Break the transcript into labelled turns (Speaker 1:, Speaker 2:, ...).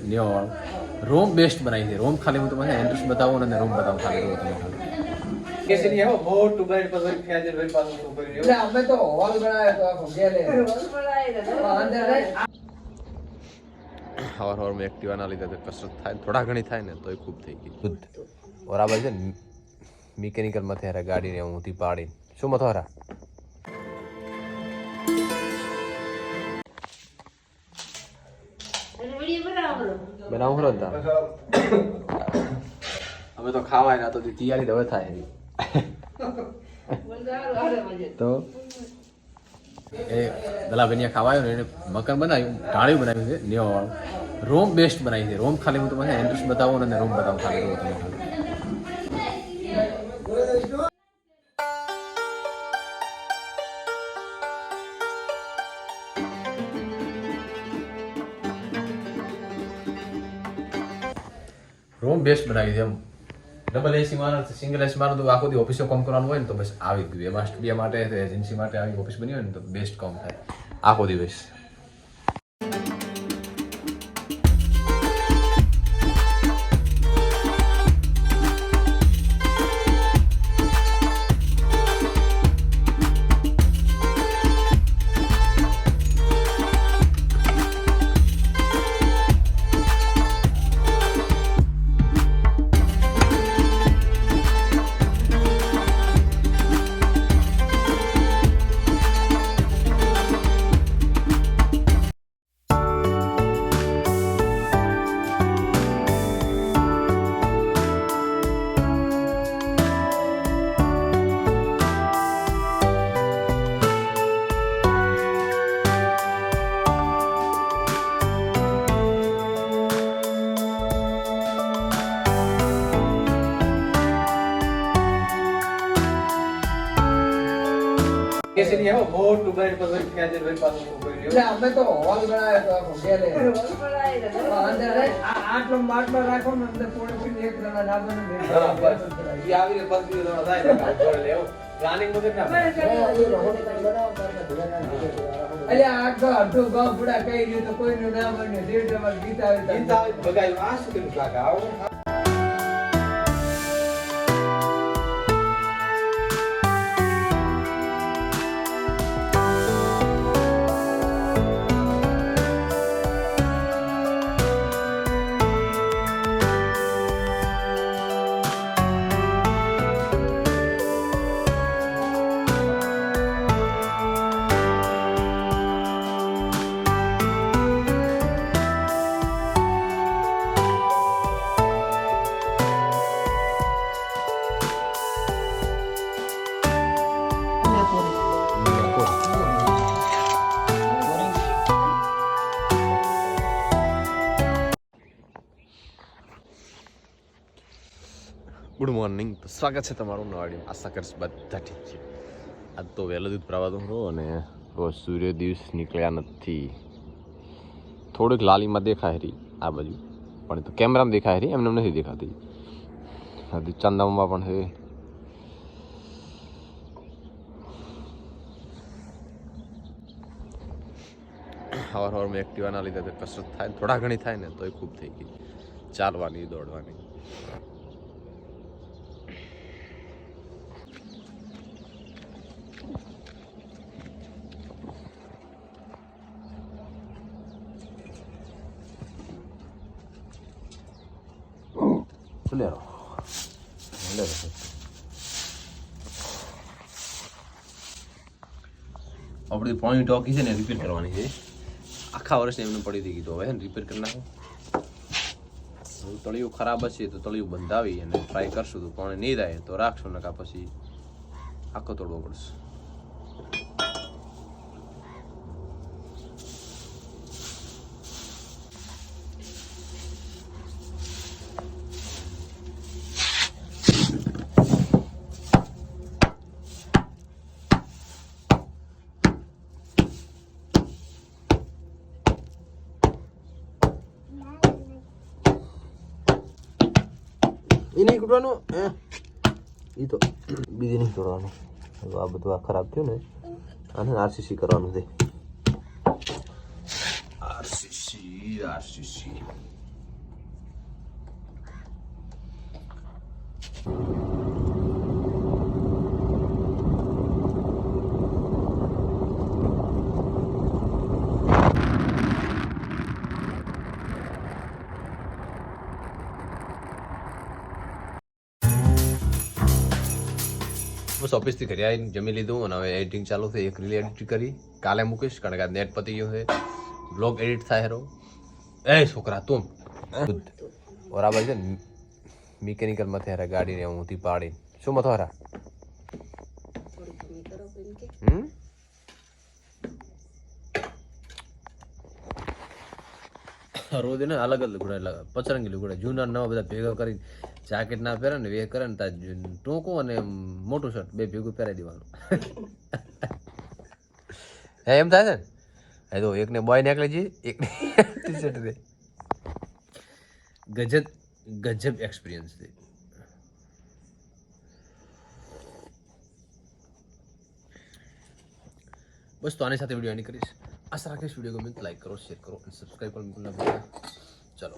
Speaker 1: New रोम best बनाई थी रोम खाली मैं तुम्हें एंट्रेंस बताऊं ना रोम बताऊं खाली रोम तुम्हें कैसे नहीं है वो बहुत टू बाइट पर ख्याल मेरे पास ऊपर नहीं है हमें तो हॉल बनाया तो आप गेले हॉल बनाया तो अंदर और मैं एक्टिवा ना લીધા તો કસરત થાય થોડા ઘણી થાય ને તોય ખૂબ થઈ ગઈ શુદ્ધ और આ બાજુ મિકેનિકલ માંથી હારે ગાડીને ઊંધી પાડી શું મતો હારા બનાવું ખરો તા અમે તો ખાવાય ના તો તૈયારી હવે થાય તો એ દલા બનિયા ખાવાયો ને એને મકન બનાવ્યું ઢાળ્યું બનાવ્યું છે ન્યો રોમ બેસ્ટ બનાવી છે રોમ ખાલી હું તમને એન્ટ્રેન્સ બતાવું ને રોમ બતાવું ખાલી રોમ તમને રૂમ બેસ્ટ બનાવી છે એમ ડબલ એસી માં સિંગલ એસી માં તો આખો દી ઓફિસે કામ કરવાનું હોય ને તો બસ આવી ગયું એમાં સ્ટુડિયો માટે એજન્સી માટે આવી ઓફિસ બની હોય ને તો બેસ્ટ કામ થાય આખો દિવસ कैसे नहीं है वो बहुत टू बाइट पर ख्याल मेरे पास ऊपर नहीं है हमें तो हॉल बनाया तो आप गेले हॉल बनाया तो अंदर आठ लोग मार्ट में रखो ना अंदर पूरे पूरे एक जना ना बने हां बस ये आवी ने बस भी दादा छोड़ ले प्लानिंग में क्या अरे आठ का अड्डो गांव बुढ़ा कही नहीं तो कोई ना बने डेढ़ डबल गीता बगाई आ सुके लागा आओ ગુડ મોર્નિંગ તો સ્વાગત છે તમારું નવા વિડીયો આશા કરીશ બધા ઠીક છે આજ તો વહેલો દૂધ પ્રવાદો રહો અને સૂર્ય દિવસ નીકળ્યા નથી થોડીક લાલીમાં દેખાય રહી આ બાજુ પણ તો કેમેરામાં દેખાય રહી એમને નથી દેખાતી હજી ચંદામાં પણ છે હવાર મેં એક્ટિવા ના લીધા તો કસરત થાય થોડા ઘણી થાય ને તોય ખૂબ થઈ ગઈ ચાલવાની દોડવાની ले लो अपनी पॉइंट टॉकी से रिपेयर करवानी है आखा वर्ष ने पड़ी थी तो હવે रिपेयर करना है તળિયું ખરાબ હશે તો તળિયું બંધાવી અને ટ્રાય કરશું તો પણ નહીં થાય તો રાખશું નકા પછી આખો તોડવો પડશે नहीं कटवानो ये तो बीजी नहीं करवानो आ બધું આ ખરાબ થયું ને આને આરસીસી કરવાનું છે આરસીસી cc. બસ ઓફિસથી ઘરે આવીને જમી લીધું અને હવે એડિટિંગ ચાલુ થઈ. એક રીલ એડિટ કરી કાલે મૂકીશ કારણ કે આ નેટ પતી ગયું છે. બ્લોગ એડિટ થાય હેરો. એ છોકરા તું બરાબર છે ને મિકેનિકલ માં થયા ગાડીને ઊંધી પાડી શું મતો હરા રોજ ને અલગ અલગ લુગડા પચરંગી લુગડા જૂના નવા બધા ભેગા કરી જાકેટ ના પહેરે ને વે કરે ને તા ટૂંકું અને મોટું શર્ટ બે ભેગું પહેરાઈ દેવાનું. એમ થાય છે ને તો એકને બોય નીકળી જઈએ એકને ટી શર્ટ દે. ગજબ ગજબ એક્સપિરિયન્સ છે. બસ તો આની સાથે વિડીયો એન્ડ કરીશ. આશા રાખીશ વિડીયો ગમે તો લાઈક કરો, શેર કરો અને સબસ્ક્રાઈબ કરો. ચલો.